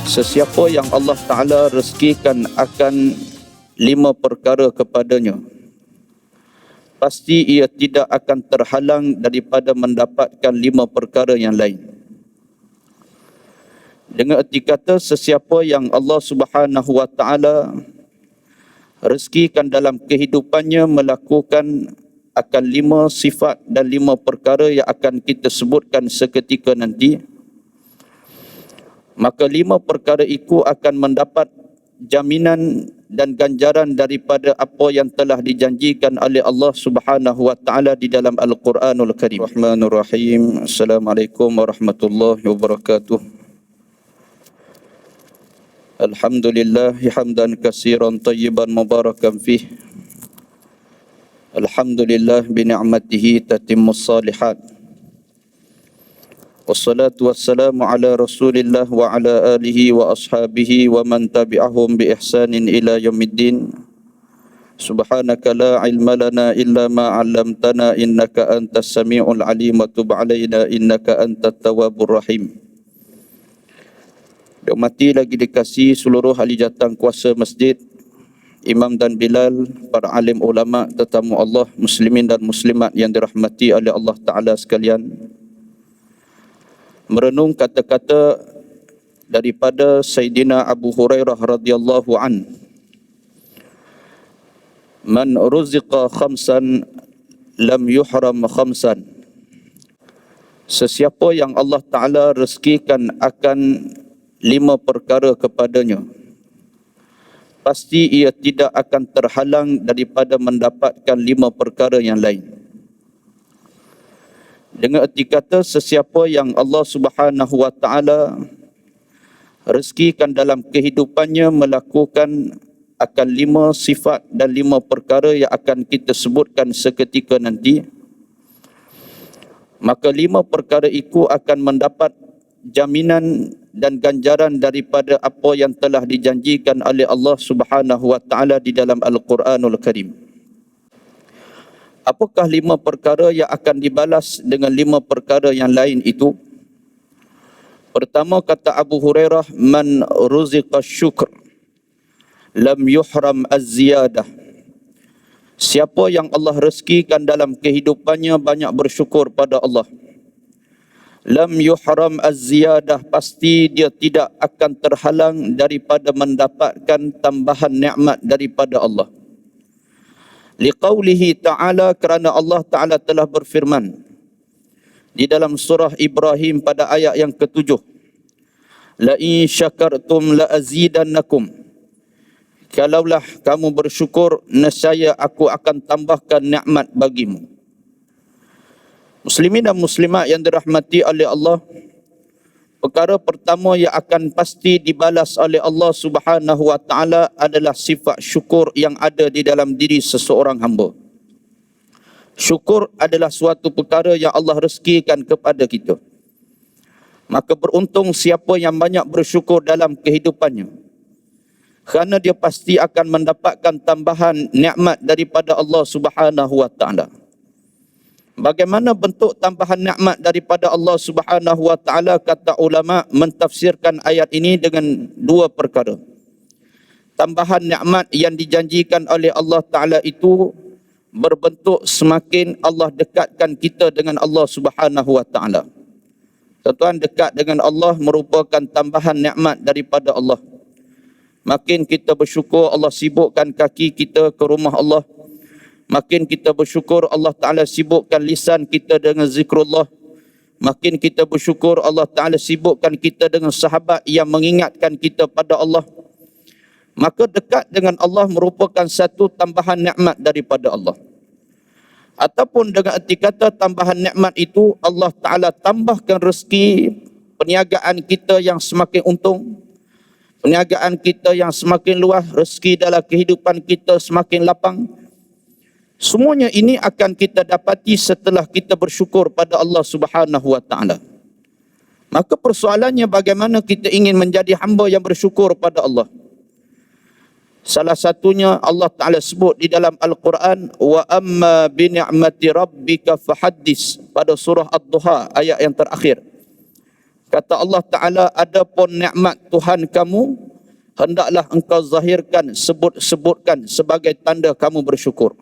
Sesiapa yang Allah Ta'ala rezekikan akan 5 perkara kepadanya, pasti ia tidak akan terhalang daripada mendapatkan 5 perkara yang lain. Dengan erti kata, sesiapa yang Allah Subhanahu Wa Ta'ala rezekikan dalam kehidupannya melakukan akan 5 sifat dan 5 perkara yang akan kita sebutkan seketika nanti, maka 5 perkara itu akan mendapat jaminan dan ganjaran daripada apa yang telah dijanjikan oleh Allah Subhanahu Wa Ta'ala di dalam Al-Quranul Karim. Rahmanurrahim. Assalamualaikum warahmatullahi wabarakatuh. Alhamdulillah hamdan katsiran tayyiban mubarakan fih. Alhamdulillah bi ni'matihi tatimmus shalihat. Wassalatu wassalamu ala Rasulillah wa ala alihi wa ashabihi wa man tabi'ahum bi ihsanin ila yaumiddin. Subhanaka la ilma lana illa ma 'allamtana innaka antas samiul alim wa tub 'alaina innaka antat tawwabur rahim. Mati lagi dikasihi seluruh ahli jatang kuasa masjid, imam dan bilal, para alim ulama, tetamu Allah, muslimin dan muslimat yang dirahmati oleh Allah Ta'ala sekalian. Merenung kata-kata daripada Sayyidina Abu Hurairah radhiyallahu an. Man ruziqa khamsan lam yuhram khamsan. Sesiapa yang Allah Ta'ala rezekikan akan 5 perkara kepadanya, pasti ia tidak akan terhalang daripada mendapatkan 5 perkara yang lain. Dengan erti kata, sesiapa yang Allah Subhanahu Wa Ta'ala rezekikan dalam kehidupannya melakukan akan 5 sifat dan 5 perkara yang akan kita sebutkan seketika nanti, maka 5 perkara itu akan mendapat jaminan dan ganjaran daripada apa yang telah dijanjikan oleh Allah Subhanahu Wa Ta'ala di dalam Al-Quranul Karim. Apakah 5 perkara yang akan dibalas dengan 5 perkara yang lain itu? Pertama, kata Abu Hurairah, man ruziqa syukr lam yuhram az-ziyadah. Siapa yang Allah rezekikan dalam kehidupannya banyak bersyukur pada Allah, lam yuhram az-ziyadah, pasti dia tidak akan terhalang daripada mendapatkan tambahan nikmat daripada Allah. Liqaulihi ta'ala, kerana Allah Ta'ala telah berfirman di dalam surah Ibrahim pada ayat yang ke-7, la in syakartum la azidannakum. Kalaulah kamu bersyukur, nescaya aku akan tambahkan nikmat bagimu. Muslimin dan muslimat yang dirahmati oleh Allah, perkara pertama yang akan pasti dibalas oleh Allah Subhanahu Wa Ta'ala adalah sifat syukur yang ada di dalam diri seseorang hamba. Syukur adalah suatu perkara yang Allah rezekikan kepada kita. Maka beruntung siapa yang banyak bersyukur dalam kehidupannya, kerana dia pasti akan mendapatkan tambahan nikmat daripada Allah Subhanahu Wa Ta'ala. Bagaimana bentuk tambahan nikmat daripada Allah Subhanahu Wa Ta'ala? Kata ulama mentafsirkan ayat ini dengan 2 perkara. Tambahan nikmat yang dijanjikan oleh Allah Ta'ala itu berbentuk semakin Allah dekatkan kita dengan Allah Subhanahu Wa Ta'ala. Tuan-tuan, dekat dengan Allah merupakan tambahan nikmat daripada Allah. Makin kita bersyukur, Allah sibukkan kaki kita ke rumah Allah. Makin kita bersyukur, Allah Ta'ala sibukkan lisan kita dengan zikrullah. Makin kita bersyukur, Allah Ta'ala sibukkan kita dengan sahabat yang mengingatkan kita pada Allah. Maka dekat dengan Allah merupakan satu tambahan nikmat daripada Allah. Ataupun dengan erti kata tambahan nikmat itu, Allah Ta'ala tambahkan rezeki, perniagaan kita yang semakin untung, perniagaan kita yang semakin luas, rezeki dalam kehidupan kita semakin lapang. Semuanya ini akan kita dapati setelah kita bersyukur pada Allah Subhanahu Wa Ta'ala. Maka persoalannya, bagaimana kita ingin menjadi hamba yang bersyukur pada Allah? Salah satunya Allah Ta'ala sebut di dalam Al-Quran, wa amma bi ni'mati rabbika fahaddis, pada surah Ad-Duha ayat yang terakhir. Kata Allah Ta'ala, adapun nikmat Tuhan kamu, hendaklah engkau zahirkan, sebut-sebutkan sebagai tanda kamu bersyukur.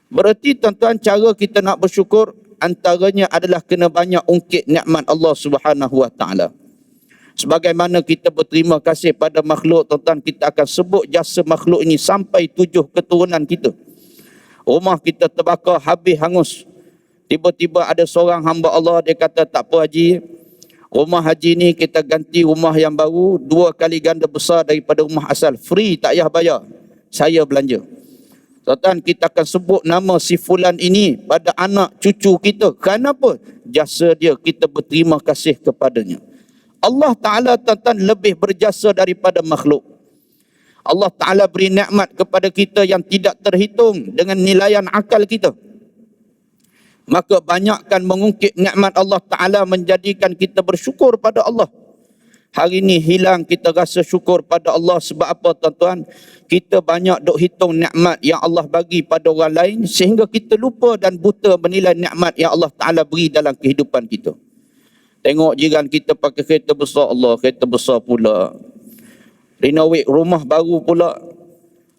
Berarti tuan-tuan, cara kita nak bersyukur antaranya adalah kena banyak ungkit nikmat Allah Subhanahu Wa Ta'ala. Sebagaimana kita berterima kasih pada makhluk, tuan-tuan, kita akan sebut jasa makhluk ini sampai 7 keturunan kita. Rumah kita terbakar, habis hangus. Tiba-tiba ada seorang hamba Allah, dia kata, tak apa haji, rumah haji ni kita ganti rumah yang baru 2 kali ganda besar daripada rumah asal. Free, tak payah bayar. Saya belanja. Tuan-tuan, kita akan sebut nama si fulan ini pada anak cucu kita. Kenapa? Jasa dia, kita berterima kasih kepadanya. Allah Ta'ala, tuan-tuan, lebih berjasa daripada makhluk. Allah Ta'ala beri nikmat kepada kita yang tidak terhitung dengan nilaian akal kita. Maka banyakkan mengungkit nikmat Allah Ta'ala menjadikan kita bersyukur pada Allah. Hari ini hilang kita rasa syukur pada Allah sebab apa, tuan-tuan? Kita banyak duk hitung nikmat yang Allah bagi pada orang lain sehingga kita lupa dan buta menilai nikmat yang Allah Ta'ala beri dalam kehidupan kita. Tengok jiran kita pakai kereta besar, Allah, kereta besar pula. Renovate rumah baru pula.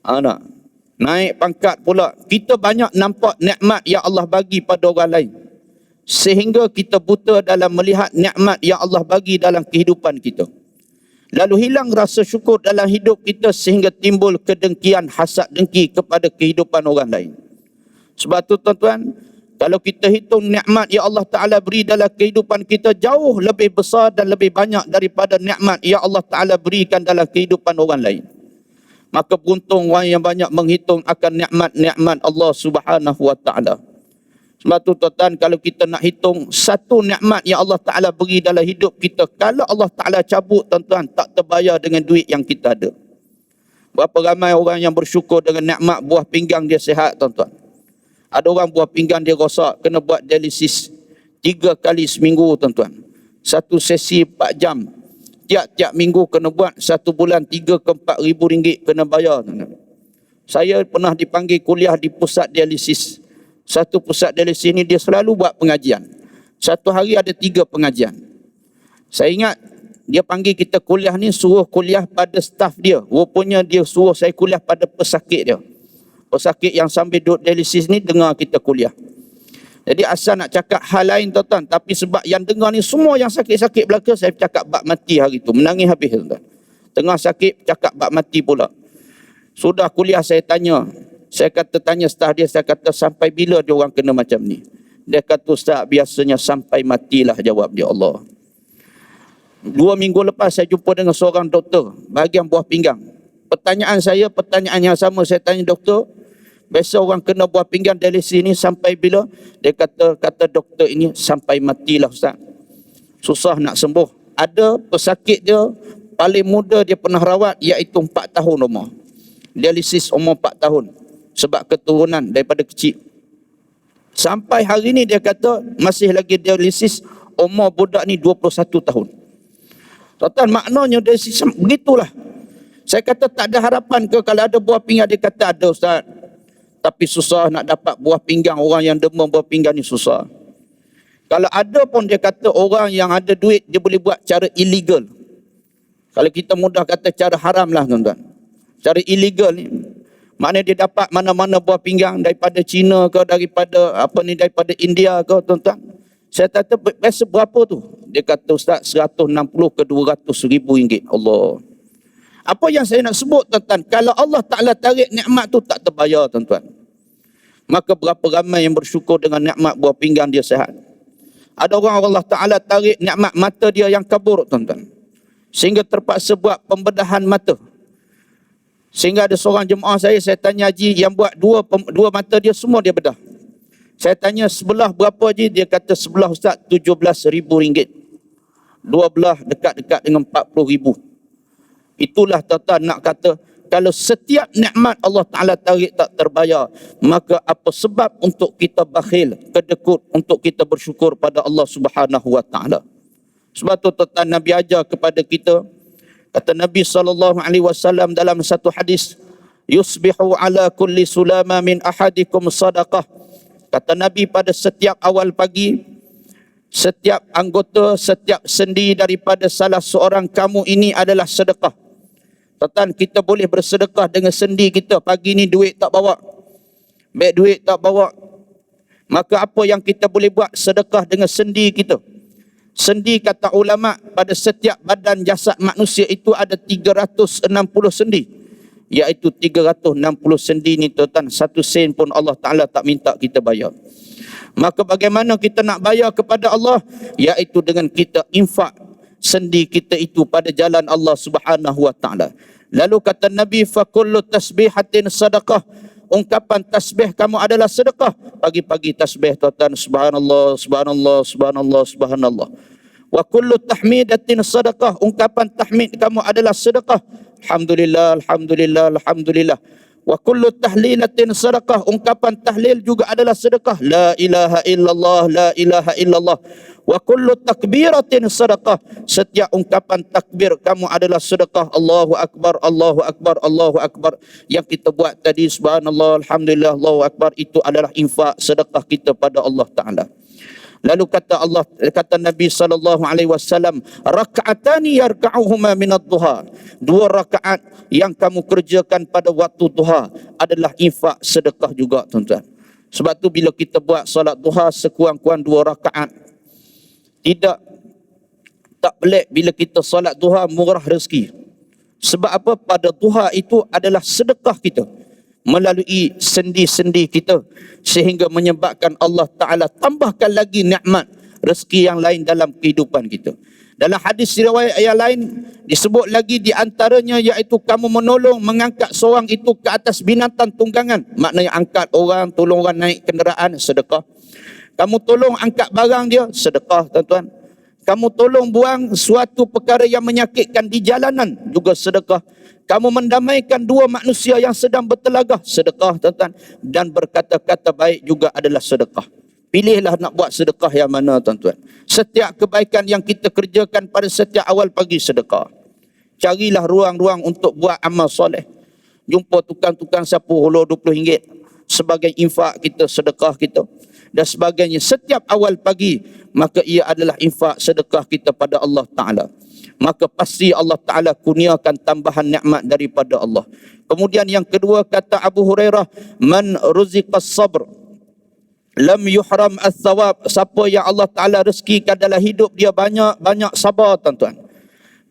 Nak naik pangkat pula. Kita banyak nampak nikmat yang Allah bagi pada orang lain. Sehingga kita buta dalam melihat nikmat yang Allah bagi dalam kehidupan kita. Lalu hilang rasa syukur dalam hidup kita sehingga timbul kedengkian, hasad, dengki kepada kehidupan orang lain. Sebab tu, tuan-tuan, kalau kita hitung nikmat yang Allah Ta'ala beri dalam kehidupan kita jauh lebih besar dan lebih banyak daripada nikmat yang Allah Ta'ala berikan dalam kehidupan orang lain. Maka beruntung orang yang banyak menghitung akan nikmat-nikmat Allah Subhanahu Wa Ta'ala. Sebab tu, tuan-tuan, kalau kita nak hitung satu nikmat yang Allah Ta'ala beri dalam hidup kita, kalau Allah Ta'ala cabut, tuan-tuan, tak terbayar dengan duit yang kita ada. Berapa ramai orang yang bersyukur dengan nikmat buah pinggang dia sihat, tuan-tuan. Ada orang buah pinggang dia rosak, kena buat dialisis 3 kali seminggu, tuan-tuan. Satu sesi 4 jam. Tiap-tiap minggu kena buat, 1 bulan 3 ke 4 ribu ringgit kena bayar, tuan-tuan. Saya pernah dipanggil kuliah di pusat dialisis. Satu pusat dialisis ni dia selalu buat pengajian. Satu hari ada 3 pengajian. Saya ingat dia panggil kita kuliah ni, suruh kuliah pada staf dia. Rupanya dia suruh saya kuliah pada pesakit dia. Pesakit yang sambil duduk dialisis ni dengar kita kuliah. Jadi asal nak cakap hal lain, tuan-tuan, tapi sebab yang dengar ni semua yang sakit-sakit belaka, saya cakap bab mati hari tu. Menangis habis, tuan-tuan. Tengah sakit cakap bab mati pula. Sudah kuliah saya tanya. Saya kata tanya staf dia, saya kata sampai bila dia orang kena macam ni? Dia kata, Ustaz, biasanya sampai matilah, jawab dia. Allah. 2 minggu lepas saya jumpa dengan seorang doktor bahagian buah pinggang. Pertanyaan saya, pertanyaan yang sama. Saya tanya doktor, biasa orang kena buah pinggang dialisis ni sampai bila? Dia kata doktor ini sampai matilah, Ustaz. Susah nak sembuh. Ada pesakit dia, paling muda dia pernah rawat iaitu 4 tahun umur. Dialisis umur 4 tahun. Sebab keturunan daripada kecil. Sampai hari ni dia kata masih lagi dialisis, umur budak ni 21 tahun. Tuan-tuan, maknanya dialisis begitulah. Saya kata tak ada harapan ke kalau ada buah pinggang? Dia kata ada, Ustaz. Tapi susah nak dapat buah pinggang. Orang yang demam buah pinggang ni susah. Kalau ada pun dia kata orang yang ada duit dia boleh buat cara illegal. Kalau kita mudah kata cara haram lah, tuan-tuan. Cara illegal ni maknanya dia dapat mana-mana buah pinggang daripada China ke, daripada India ke, tuan-tuan. Saya kata biasa berapa tu? Dia kata, Ustaz, 160 ke 200 ribu ringgit. Allah. Apa yang saya nak sebut, tuan-tuan, kalau Allah Ta'ala tarik nikmat tu tak terbayar, tuan-tuan. Maka berapa ramai yang bersyukur dengan nikmat buah pinggang dia sihat. Ada orang Allah Ta'ala tarik nikmat mata dia yang kabur, tuan-tuan. Sehingga terpaksa buat pembedahan mata. Sehingga ada seorang jemaah saya tanya haji yang buat dua mata dia semua dia bedah. Saya tanya sebelah berapa haji? Dia kata sebelah, Ustaz, 17 ribu ringgit. 2 belah dekat-dekat dengan 40 ribu. Itulah, tuan-tuan, nak kata kalau setiap nikmat Allah Ta'ala tarik tak terbayar, maka apa sebab untuk kita bakhil, kedekut, untuk kita bersyukur pada Allah Subhanahu Wa Ta'ala. Sebab tu, tuan-tuan, Nabi ajar kepada kita, kata Nabi SAW dalam satu hadis, yusbihu ala kulli sulama min ahadikum sadaqah. Kata Nabi, pada setiap awal pagi, Setiap anggota, setiap sendi daripada salah seorang kamu ini adalah sedekah. Tuan, kita boleh bersedekah dengan sendi kita. Pagi ni duit tak bawa, beg duit tak bawa, maka apa yang kita boleh buat? Sedekah dengan sendi kita. Sendi, kata ulama, pada setiap badan jasad manusia itu ada 360 sendi, iaitu 360 sendi ni tuan, 1 sen pun Allah Ta'ala tak minta kita bayar. Maka bagaimana kita nak bayar kepada Allah? Iaitu dengan kita infak sendi kita itu pada jalan Allah Subhanahu wa Ta'ala. Lalu kata Nabi, fa kullu tasbihatin sadaqah. Ungkapan tasbih kamu adalah sedekah. Pagi-pagi tasbih tuan, subhanallah, subhanallah, subhanallah, subhanallah. Wa kullu tahmidatin sadaqah. Ungkapan tahmid kamu adalah sedekah. Alhamdulillah, alhamdulillah, alhamdulillah. Wa kullu tahlilatin sadaqah. Ungkapan tahlil juga adalah sedekah. La ilaha illallah, la ilaha illallah. Wa kullu takbiratin sadaqah. Setiap ungkapan takbir kamu adalah sedekah. Allahu akbar, Allahu akbar, Allahu akbar. Yang kita buat tadi, subhanallah, alhamdulillah, Allahu akbar, itu adalah infak, sedekah kita pada Allah Ta'ala. Lalu kata Nabi SAW, raka'atani yarka'uhuma minad duha. 2 rakaat yang kamu kerjakan pada waktu duha adalah infak, sedekah juga tuan-tuan. Sebab tu bila kita buat solat duha sekurang-kurang 2 rakaat, tak pelik bila kita solat duha murah rezeki. Sebab apa? Pada duha itu adalah sedekah kita melalui sendi-sendi kita, sehingga menyebabkan Allah Ta'ala tambahkan lagi nikmat rezeki yang lain dalam kehidupan kita. Dalam hadis riwayat yang lain disebut lagi di antaranya, iaitu kamu menolong mengangkat seorang itu ke atas binatang tunggangan. Maknanya angkat orang, tolong orang naik kenderaan, sedekah. Kamu tolong angkat barang dia, sedekah tuan-tuan. Kamu tolong buang suatu perkara yang menyakitkan di jalanan, juga sedekah. Kamu mendamaikan 2 manusia yang sedang bertelagah, sedekah tuan-tuan. Dan berkata-kata baik juga adalah sedekah. Pilihlah nak buat sedekah yang mana tuan-tuan. Setiap kebaikan yang kita kerjakan pada setiap awal pagi, sedekah. Carilah ruang-ruang untuk buat amal soleh. Jumpa tukang-tukang sapu hulu RM20 sebagai infak kita, sedekah kita dan sebagainya. Setiap awal pagi, maka ia adalah infak, sedekah kita pada Allah Ta'ala. Maka pasti Allah Ta'ala kurniakan tambahan nikmat daripada Allah. Kemudian yang kedua, kata Abu Hurairah, man ruziqas sabr lam yuhram as-sawab. Siapa yang Allah Ta'ala rezekikan dalam hidup dia banyak sabar tuan-tuan,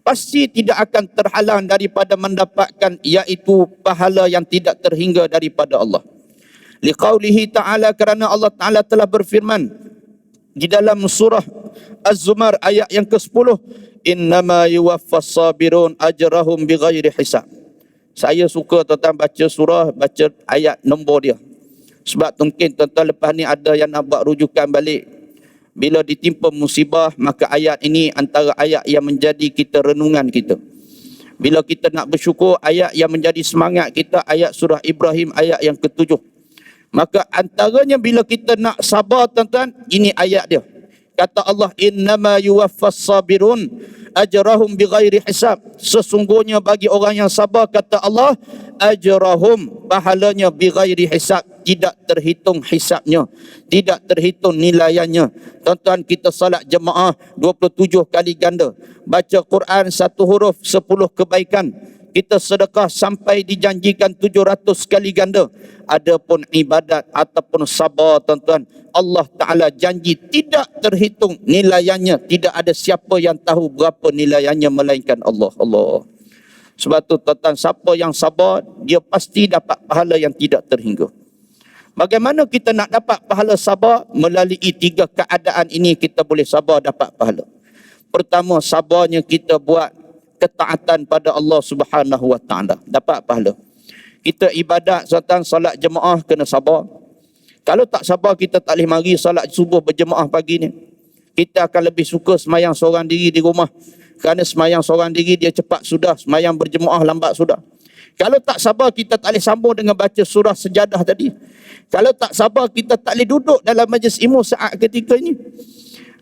pasti tidak akan terhalang daripada mendapatkan iaitu pahala yang tidak terhingga daripada Allah. Liqaulihi ta'ala, kerana Allah Ta'ala telah berfirman di dalam surah Az-Zumar ayat yang ke-10, innama yuwaffas sabirun ajrahum bighairi hisab. Saya suka tuan-tuan baca ayat nombor dia. Sebab mungkin tuan-tuan lepas ni ada yang nak buat rujukan balik. Bila ditimpa musibah, maka ayat ini antara ayat yang menjadi kita renungan kita. Bila kita nak bersyukur, ayat yang menjadi semangat kita, ayat surah Ibrahim ayat yang ke-7. Maka antaranya bila kita nak sabar tuan-tuan, ini ayat dia. Kata Allah, innama yuwaffas sabirun ajrahum bighairi hisab. Sesungguhnya bagi orang yang sabar, kata Allah, ajrahum, pahalanya bighairi hisab, tidak terhitung hisabnya, tidak terhitung nilaiannya. Tuan-tuan, kita salat jemaah 27 kali ganda, baca Quran 1 huruf 10 kebaikan, kita sedekah sampai dijanjikan 700 kali ganda. Adapun ibadat ataupun sabar tuan-tuan, Allah Ta'ala janji tidak terhitung nilaiannya. Tidak ada siapa yang tahu berapa nilaiannya melainkan Allah. Sebab tu tuan-tuan, siapa yang sabar, dia pasti dapat pahala yang tidak terhingga. Bagaimana kita nak dapat pahala sabar? Melalui 3 keadaan ini kita boleh sabar dapat pahala. Pertama, sabarnya kita buat ketaatan pada Allah Subhanahu wa Ta'ala, dapat pahala. Kita ibadat tuan-tuan, salat jemaah kena sabar. Kalau tak sabar, kita tak boleh mari salat subuh berjemaah pagi ni. Kita akan lebih suka semayang seorang diri di rumah. Kerana semayang seorang diri dia cepat sudah, semayang berjemaah lambat sudah. Kalau tak sabar, kita tak boleh sambung dengan baca surah sejadah tadi. Kalau tak sabar, kita tak boleh duduk dalam majlis ilmu saat ketika ini.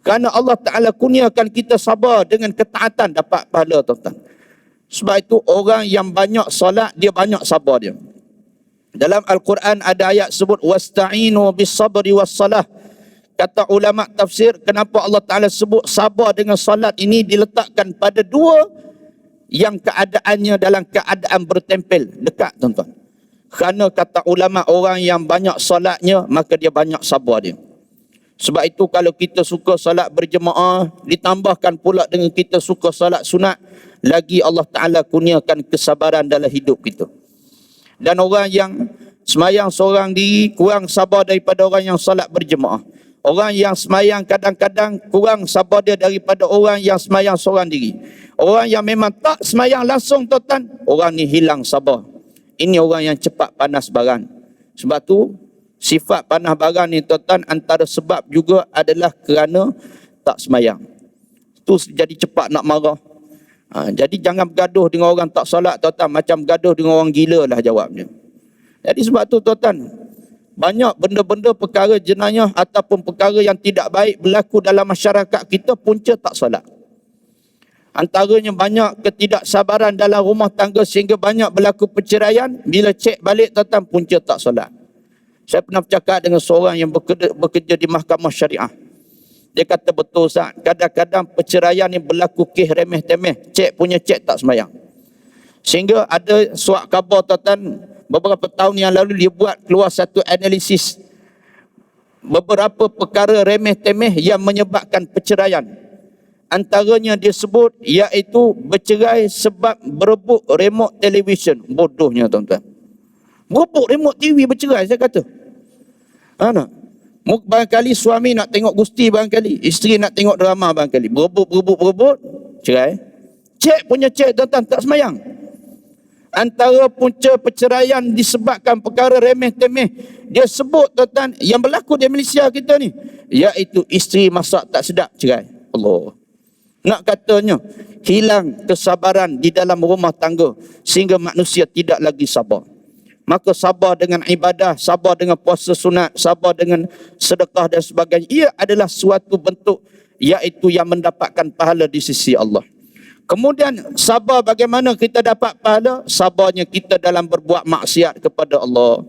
Kerana Allah Ta'ala kurniakan kita sabar dengan ketaatan, dapat pahala tuan-tuan. Sebab itu orang yang banyak solat, dia banyak sabar dia. Dalam Al-Quran ada ayat sebut, wasta'inu bis sabri was salah. kata ulama tafsir, kenapa Allah Ta'ala sebut sabar dengan solat ini diletakkan pada dua yang keadaannya dalam keadaan bertempel, dekat tuan-tuan. Kerana kata ulama, orang yang banyak solatnya, maka dia banyak sabar dia. Sebab itu kalau kita suka solat berjemaah, ditambahkan pula dengan kita suka solat sunat, lagi Allah Ta'ala kurniakan kesabaran dalam hidup kita. Dan orang yang semayang seorang diri kurang sabar daripada orang yang solat berjemaah. Orang yang semayang kadang-kadang kurang sabar dia daripada orang yang semayang seorang diri. Orang yang memang tak semayang langsung tuan, orang ni hilang sabar. Ini orang yang cepat panas baran. Sebab tu sifat panas baran ni tuan, antara sebab juga adalah kerana tak semayang. Tu jadi cepat nak marah. Jadi jangan bergaduh dengan orang tak solat tuan, macam bergaduh dengan orang gila lah jawabnya. Jadi sebab tu tuan, banyak benda-benda perkara jenayah ataupun perkara yang tidak baik berlaku dalam masyarakat kita punca tak solat. Antaranya banyak ketidaksabaran dalam rumah tangga sehingga banyak berlaku perceraian. Bila cek balik tuan, punca tak solat. Saya pernah bercakap dengan seorang yang bekerja di mahkamah syariah. Dia kata betul Ustaz, kadang-kadang perceraian ni berlaku kes remeh-temeh, cek tak semayang. Sehingga ada surat khabar tuan, beberapa tahun yang lalu dia buat keluar satu analisis beberapa perkara remeh-temeh yang menyebabkan perceraian. Antaranya dia sebut iaitu bercerai sebab berebut remote television. Bodohnya tuan-tuan. Berebut remote TV bercerai, saya kata. Barangkali suami nak tengok gusti, barangkali isteri nak tengok drama, barangkali berebut, cerai. Cek tuan-tuan, tak semayang. Antara punca perceraian disebabkan perkara remeh-temeh, dia sebut tuan-tuan yang berlaku di Malaysia kita ni, iaitu isteri masak tak sedap, cerai. Allah. Nak katanya hilang kesabaran di dalam rumah tangga sehingga manusia tidak lagi sabar. Maka sabar dengan ibadah, sabar dengan puasa sunat, sabar dengan sedekah dan sebagainya, ia adalah suatu bentuk iaitu yang mendapatkan pahala di sisi Allah. Kemudian sabar bagaimana kita dapat pahala? Sabarnya kita dalam berbuat maksiat kepada Allah.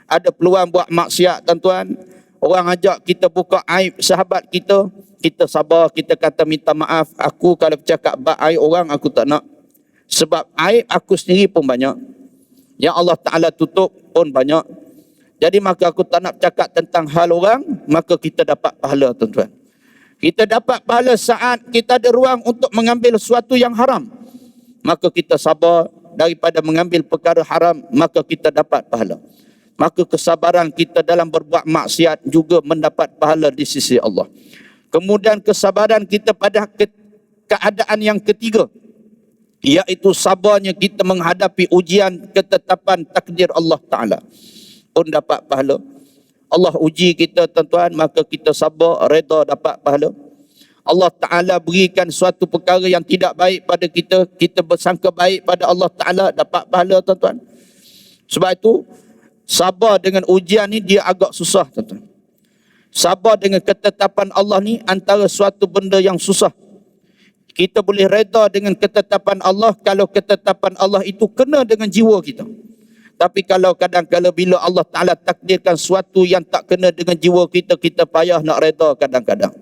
Ada peluang buat maksiat tuan-tuan, orang ajak kita buka aib sahabat kita, kita sabar, kita kata minta maaf, aku kalau bercakap bab aib orang aku tak nak. Sebab aib aku sendiri pun banyak, yang Allah Ta'ala tutup pun banyak. Jadi maka aku tak nak bercakap tentang hal orang, maka kita dapat pahala tuan-tuan. Kita dapat pahala saat kita ada ruang untuk mengambil sesuatu yang haram, maka kita sabar daripada mengambil perkara haram, maka kita dapat pahala. Maka kesabaran kita dalam berbuat maksiat juga mendapat pahala di sisi Allah. Kemudian kesabaran kita pada keadaan yang ketiga, iaitu sabarnya kita menghadapi ujian ketetapan takdir Allah Ta'ala, pun dapat pahala. Allah uji kita tuan-tuan, maka kita sabar, reda, dapat pahala. Allah Ta'ala berikan suatu perkara yang tidak baik pada kita, kita bersangka baik pada Allah Ta'ala, dapat pahala tuan-tuan. Sebab itu sabar dengan ujian ni dia agak susah tuan-tuan. Sabar dengan ketetapan Allah ni antara suatu benda yang susah. Kita boleh reda dengan ketetapan Allah kalau ketetapan Allah itu kena dengan jiwa kita. Tapi kalau kadang-kadang bila Allah Ta'ala takdirkan sesuatu yang tak kena dengan jiwa kita, kita payah nak reda kadang-kadang.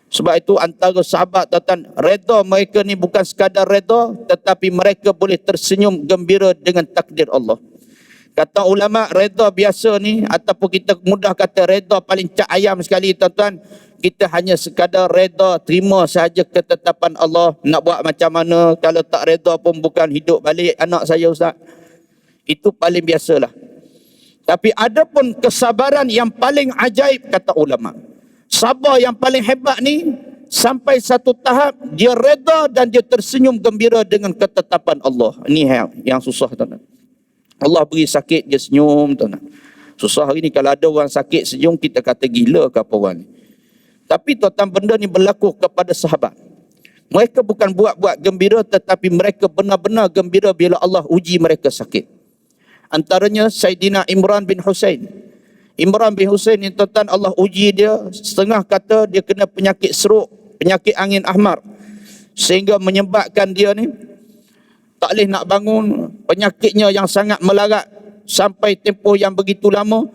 Sebab itu antara sahabat tuan-tuan, reda mereka ni bukan sekadar reda, tetapi mereka boleh tersenyum gembira dengan takdir Allah. Kata ulama, reda biasa ni, ataupun kita mudah kata reda paling cak ayam sekali tuan-tuan, kita hanya sekadar reda, terima sahaja ketetapan Allah. Nak buat macam mana, kalau tak reda pun bukan hidup balik anak saya Ustaz. Itu paling biasalah. Tapi ada pun kesabaran yang paling ajaib kata ulama. Sabar yang paling hebat ni, sampai satu tahap dia reda dan dia tersenyum gembira dengan ketetapan Allah. Ini yang susah tuan-tuan. Allah beri sakit, dia senyum tuan-tuan. Susah hari ni kalau ada orang sakit senyum, kita kata gila ke apa orang ni. Tapi tuan-tuan, benda ni berlaku kepada sahabat. Mereka bukan buat-buat gembira, tetapi mereka benar-benar gembira bila Allah uji mereka sakit. Antaranya Saidina Imran bin Husain. Imran bin Husain ni tuan-tuan, Allah uji dia, setengah kata dia kena penyakit seruk, penyakit angin ahmar, sehingga menyebabkan dia ni tak boleh nak bangun, penyakitnya yang sangat melarat sampai tempoh yang begitu lama.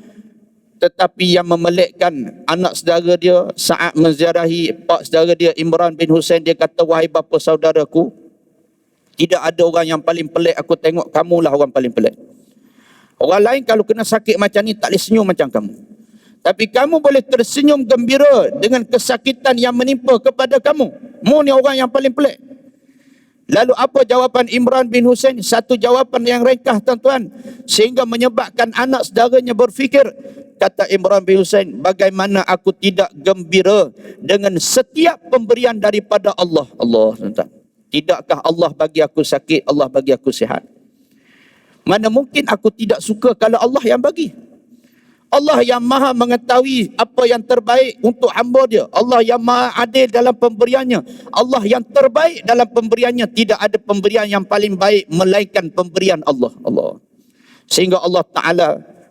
tetapi yang memelekkan anak saudara dia saat menziarahi pak saudara dia Imran bin Husain, dia kata, wahai bapa saudaraku, tidak ada orang yang paling pelik, aku tengok kamulah orang paling pelik. Orang lain kalau kena sakit macam ni tak boleh senyum macam kamu. Tapi kamu boleh tersenyum gembira dengan kesakitan yang menimpa kepada kamu. Mu ni orang yang paling pelik. Lalu apa jawapan Imran bin Husain? Satu jawapan yang ringkas tuan-tuan, sehingga menyebabkan anak saudaranya berfikir. Kata Imran bin Husain, bagaimana aku tidak gembira dengan setiap pemberian daripada Allah. Allah, tuan-tuan. Tidakkah Allah bagi aku sakit, Allah bagi aku sihat? Mana mungkin aku tidak suka kalau Allah yang bagi? Allah yang maha mengetahui apa yang terbaik untuk hamba dia. Allah yang maha adil dalam pemberiannya. Allah yang terbaik dalam pemberiannya. Tidak ada pemberian yang paling baik melainkan pemberian Allah. Allah. Sehingga Allah Ta'ala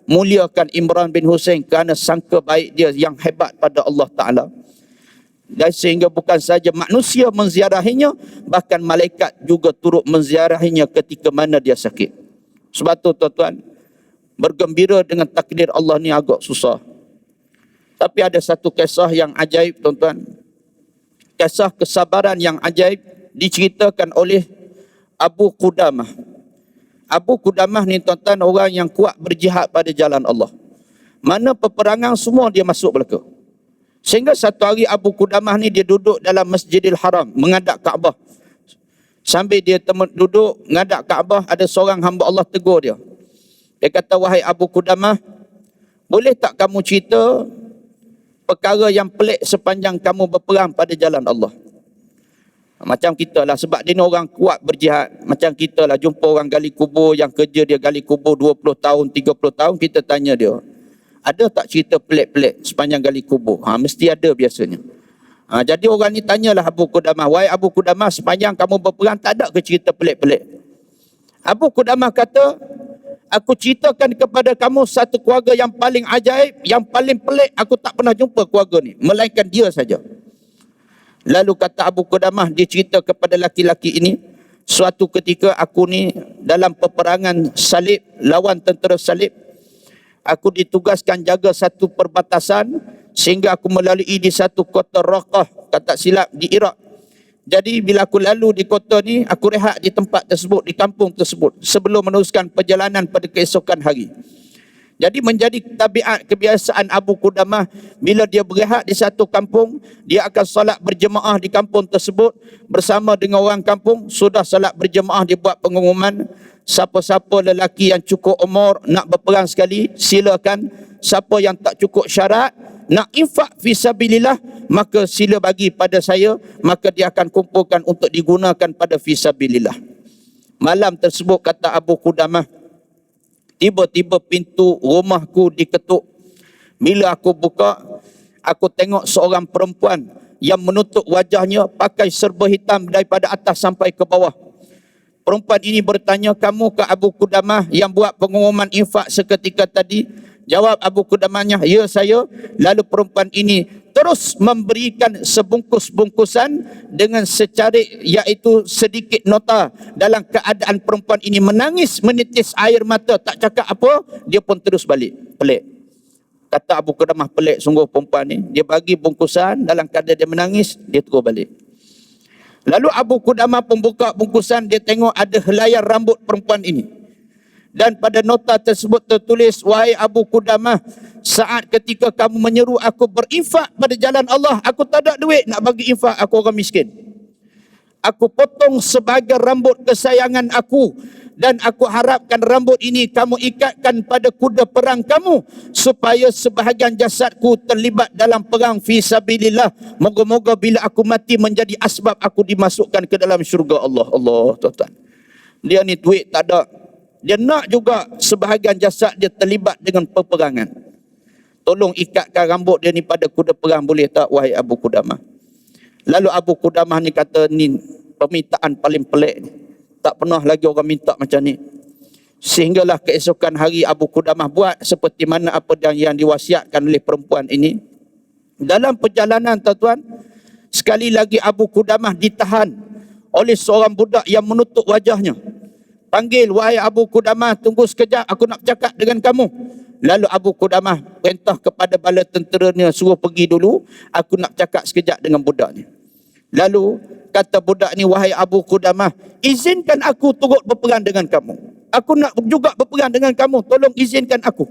muliakan Imran bin Husain kerana sangka baik dia yang hebat pada Allah Ta'ala. Dan sehingga bukan saja manusia menziarahinya, bahkan malaikat juga turut menziarahinya ketika mana dia sakit. Sebab tu tuan-tuan, bergembira dengan takdir Allah ni agak susah. Tapi ada satu kisah yang ajaib tuan-tuan. Kisah kesabaran yang ajaib diceritakan oleh Abu Qudamah. Abu Qudamah ni tuan-tuan orang yang kuat berjihad pada jalan Allah. Mana peperangan semua dia masuk belaka. Sehingga satu hari Abu Qudamah ni dia duduk dalam Masjidil Haram menghadap Kaabah. Sambil dia duduk menghadap Kaabah, ada seorang hamba Allah tegur dia. Dia kata, wahai Abu Qudamah, boleh tak kamu cerita perkara yang pelik sepanjang kamu berperang pada jalan Allah? Macam kita lah, sebab dia ni orang kuat berjihad. Macam kita lah, jumpa orang gali kubur yang kerja dia gali kubur 20 tahun, 30 tahun, kita tanya dia, ada tak cerita pelik-pelik sepanjang gali kubur? Mesti ada biasanya. Jadi orang ni tanyalah Abu Qudamah, wahai Abu Qudamah, sepanjang kamu berperang tak ada ke cerita pelik-pelik? Abu Qudamah kata, aku ceritakan kepada kamu satu keluarga yang paling ajaib, yang paling pelik, aku tak pernah jumpa keluarga ni, melainkan dia saja. Lalu kata Abu Qudamah, dia cerita kepada laki-laki ini, suatu ketika aku ni dalam peperangan salib, lawan tentera salib, aku ditugaskan jaga satu perbatasan, sehingga aku melalui di satu kota Raqah, kata silap di Iraq. Jadi bila aku lalu di kota ni, aku rehat di tempat tersebut, di kampung tersebut, sebelum meneruskan perjalanan pada keesokan hari. Jadi menjadi tabiat kebiasaan Abu Qudamah, bila dia berehat di satu kampung, dia akan solat berjemaah di kampung tersebut bersama dengan orang kampung. Sudah solat berjemaah, dia buat pengumuman, siapa-siapa lelaki yang cukup umur nak berperang sekali, silakan. Siapa yang tak cukup syarat nak infak fisabilillah, maka sila bagi pada saya, maka dia akan kumpulkan untuk digunakan pada fisabilillah. Malam tersebut, kata Abu Qudamah, tiba-tiba pintu rumahku diketuk. Bila aku buka, aku tengok seorang perempuan yang menutup wajahnya pakai serba hitam daripada atas sampai ke bawah. Perempuan ini bertanya, kamu ke Abu Qudamah yang buat pengumuman infak seketika tadi? Jawab Abu Qudamahnya, ya saya. Lalu perempuan ini terus memberikan sebungkus-bungkusan dengan secarik, iaitu sedikit nota. Dalam keadaan perempuan ini menangis, menitis air mata, tak cakap apa, dia pun terus balik. Pelik. Kata Abu Qudamah, pelik sungguh perempuan ni. Dia bagi bungkusan, dalam keadaan dia menangis, dia terus balik. Lalu Abu Qudamah pun buka bungkusan, dia tengok ada helaian rambut perempuan ini. Dan pada nota tersebut tertulis, wahai Abu Qudamah, saat ketika kamu menyeru aku berinfak pada jalan Allah, aku tak ada duit nak bagi infak, aku orang miskin. Aku potong sebagai rambut kesayangan aku, dan aku harapkan rambut ini kamu ikatkan pada kuda perang kamu, supaya sebahagian jasadku terlibat dalam perang fi sabilillah. Moga-moga bila aku mati menjadi asbab aku dimasukkan ke dalam syurga Allah. Allah, tuan-tuan. Dia ni duit tak ada, dia nak juga sebahagian jasad dia terlibat dengan peperangan. Tolong ikatkan rambut dia ni pada kuda perang, boleh tak wahai Abu Qudamah? Lalu Abu Qudamah ni kata, ni permintaan paling pelik ni. Tak pernah lagi orang minta macam ni. Sehinggalah keesokan hari Abu Qudamah buat seperti mana apa yang diwasiatkan oleh perempuan ini. Dalam perjalanan tuan-tuan, sekali lagi Abu Qudamah ditahan oleh seorang budak yang menutup wajahnya. Panggil, wahai Abu Qudamah, tunggu sekejap, aku nak bercakap dengan kamu. Lalu Abu Qudamah perintah kepada bala tenteranya, suruh pergi dulu, aku nak cakap sekejap dengan budak ni. Lalu kata budak ni, wahai Abu Qudamah, izinkan aku turut berperang dengan kamu. Aku nak juga berperang dengan kamu, tolong izinkan aku.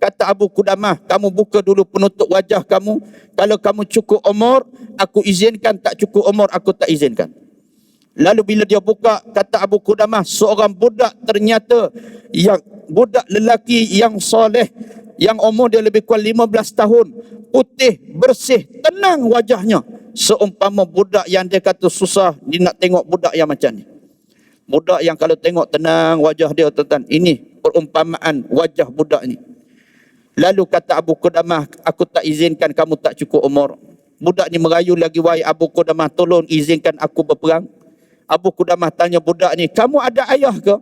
Kata Abu Qudamah, kamu buka dulu penutup wajah kamu. Kalau kamu cukup umur, aku izinkan. Tak cukup umur, aku tak izinkan. Lalu bila dia buka, kata Abu Qudamah, seorang budak ternyata yang budak lelaki yang soleh, yang umur dia lebih kurang 15 tahun, putih, bersih, tenang wajahnya. Seumpama budak yang dia kata susah, dia nak tengok budak yang macam ni. Budak yang kalau tengok tenang wajah dia, tuan-tuan. Ini perumpamaan wajah budak ni. Lalu kata Abu Qudamah, aku tak izinkan, kamu tak cukup umur. Budak ni merayu lagi, wahai Abu Qudamah, tolong izinkan aku berperang. Abu Qudamah tanya budak ni, kamu ada ayah ke?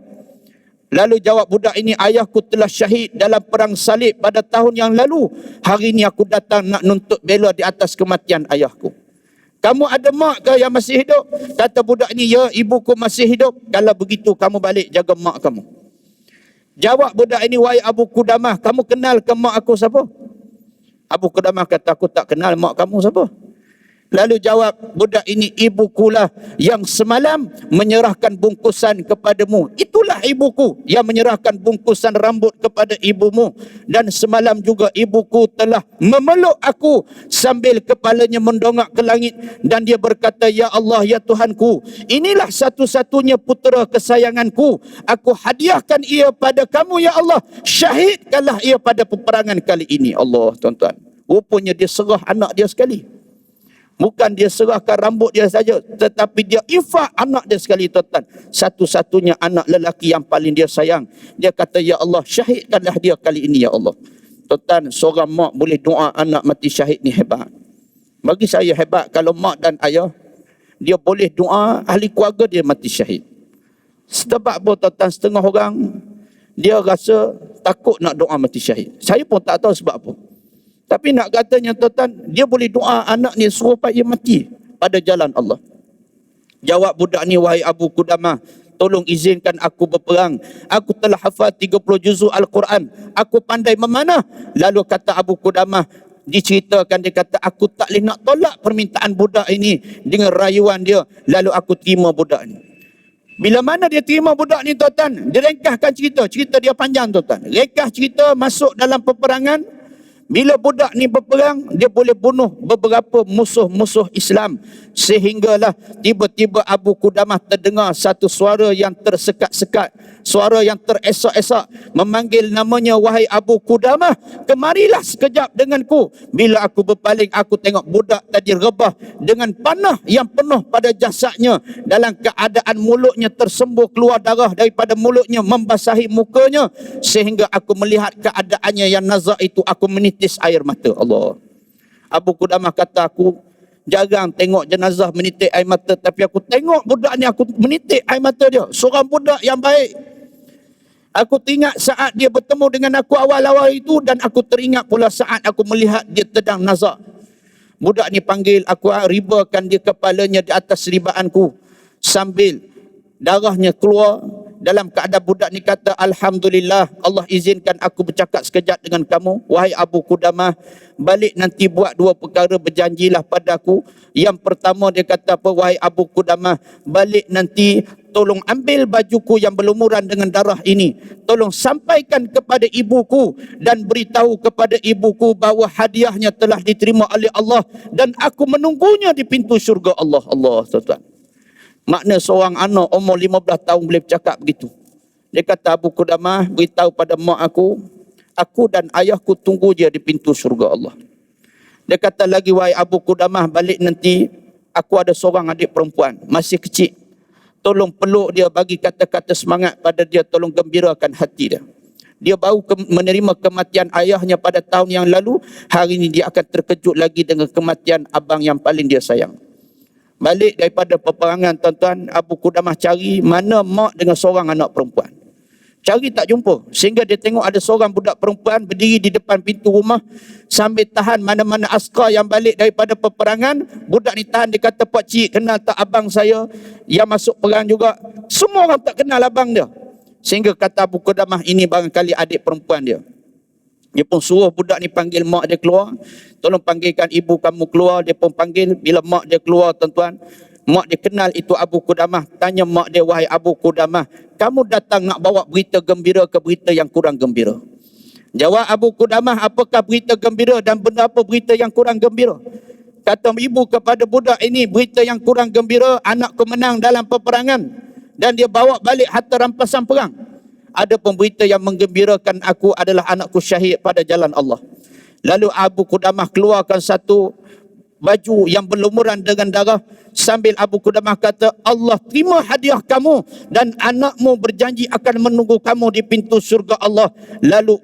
Lalu jawab budak ini, ayahku telah syahid dalam perang salib pada tahun yang lalu. Hari ini aku datang nak nuntut bela di atas kematian ayahku. Kamu ada mak ke yang masih hidup? Kata budak ni, ya, ibuku masih hidup. Kalau begitu kamu balik jaga mak kamu. Jawab budak ini, wahai Abu Qudamah, kamu kenal ke mak aku siapa? Abu Qudamah kata, aku tak kenal mak kamu siapa. Lalu jawab budak ini, ibukulah yang semalam menyerahkan bungkusan kepadamu. Itulah ibuku yang menyerahkan bungkusan rambut kepada ibumu. Dan semalam juga ibuku telah memeluk aku sambil kepalanya mendongak ke langit. Dan dia berkata, ya Allah, ya Tuhanku, inilah satu-satunya putera kesayanganku. Aku hadiahkan ia pada kamu, ya Allah. Syahidkanlah ia pada peperangan kali ini. Allah, tuan-tuan. Rupanya dia serah anak dia sekali. Bukan dia serahkan rambut dia saja, tetapi dia infak anak dia sekali, tuan-tuan. Satu-satunya anak lelaki yang paling dia sayang. Dia kata, ya Allah, syahidkanlah dia kali ini, ya Allah. Tuan-tuan, seorang mak boleh doa anak mati syahid ni hebat. Bagi saya hebat kalau mak dan ayah, dia boleh doa ahli keluarga dia mati syahid. Sebab apa, tuan-tuan, setengah orang, dia rasa takut nak doa mati syahid. Saya pun tak tahu sebab apa. Tapi nak katanya, tuan-tuan, dia boleh doa anak ni suruh dia mati pada jalan Allah. Jawab budak ni, wahai Abu Qudamah, tolong izinkan aku berperang. Aku telah hafal 30 juzuk Al-Quran. Aku pandai memanah. Lalu kata Abu Qudamah, diceritakan, dia kata, aku tak boleh nak tolak permintaan budak ini dengan rayuan dia. Lalu aku terima budak ni. Bila mana dia terima budak ni, tuan-tuan, dia ringkaskan cerita. Cerita dia panjang, tuan-tuan. Ringkas cerita, masuk dalam peperangan. Bila budak ni berperang, dia boleh bunuh beberapa musuh-musuh Islam. Sehinggalah tiba-tiba Abu Qudamah terdengar satu suara yang tersekat-sekat. Suara yang teresak-esak. Memanggil namanya, wahai Abu Qudamah, kemarilah sekejap denganku. Bila aku berpaling, aku tengok budak tadi rebah dengan panah yang penuh pada jasadnya. Dalam keadaan mulutnya tersembur keluar darah daripada mulutnya, membasahi mukanya. Sehingga aku melihat keadaannya yang nazak itu, aku menitis air mata. Allah. Abu Qudamah kata, aku jarang tengok jenazah menitik air mata, tapi aku tengok budak ni, aku menitik air mata dia. Seorang budak yang baik. Aku teringat saat dia bertemu dengan aku awal-awal itu, dan aku teringat pula saat aku melihat dia sedang nazak. Budak ni panggil aku, ribakan dia kepalanya di atas ribaanku sambil darahnya keluar. Dalam keadaan budak ni kata, Alhamdulillah, Allah izinkan aku bercakap sekejap dengan kamu. Wahai Abu Qudamah, balik nanti buat dua perkara, berjanjilah padaku. Yang pertama dia kata apa, wahai Abu Qudamah, balik nanti tolong ambil bajuku yang berlumuran dengan darah ini. Tolong sampaikan kepada ibuku dan beritahu kepada ibuku bahawa hadiahnya telah diterima oleh Allah dan aku menunggunya di pintu syurga Allah. Allah, tuan-tuan. Makna seorang anak umur 15 tahun boleh bercakap begitu. Dia kata, Abu Qudamah, beritahu pada mak aku dan ayahku tunggu dia di pintu syurga Allah. Dia kata lagi, wahai Abu Qudamah, balik nanti aku ada seorang adik perempuan, masih kecil. Tolong peluk dia, bagi kata-kata semangat pada dia, tolong gembirakan hati dia. Dia baru menerima kematian ayahnya pada tahun yang lalu. Hari ini dia akan terkejut lagi dengan kematian abang yang paling dia sayang. Balik daripada peperangan, tuan-tuan, Abu Qudamah cari mana mak dengan seorang anak perempuan. Cari tak jumpa. Sehingga dia tengok ada seorang budak perempuan berdiri di depan pintu rumah sambil tahan mana-mana askar yang balik daripada peperangan. Budak ni tahan, dia kata, Pak Cik, kenal tak abang saya yang masuk perang juga? Semua orang tak kenal abang dia. Sehingga kata Abu Qudamah, ini barangkali adik perempuan dia. Dia pun suruh budak ni panggil mak dia keluar. Tolong panggilkan ibu kamu keluar. Dia pun panggil. Bila mak dia keluar, tuan-tuan, mak dia kenal itu Abu Qudamah. Tanya mak dia, wahai Abu Qudamah, kamu datang nak bawa berita gembira ke berita yang kurang gembira? Jawab Abu Qudamah, apakah berita gembira dan benda apa berita yang kurang gembira? Kata ibu kepada budak ini, berita yang kurang gembira, anakku menang dalam peperangan dan dia bawa balik harta rampasan perang. Ada pun berita yang menggembirakan aku adalah anakku syahid pada jalan Allah. Lalu Abu Qudamah keluarkan satu baju yang berlumuran dengan darah, sambil Abu Qudamah kata, Allah terima hadiah kamu dan anakmu berjanji akan menunggu kamu di pintu surga Allah. Lalu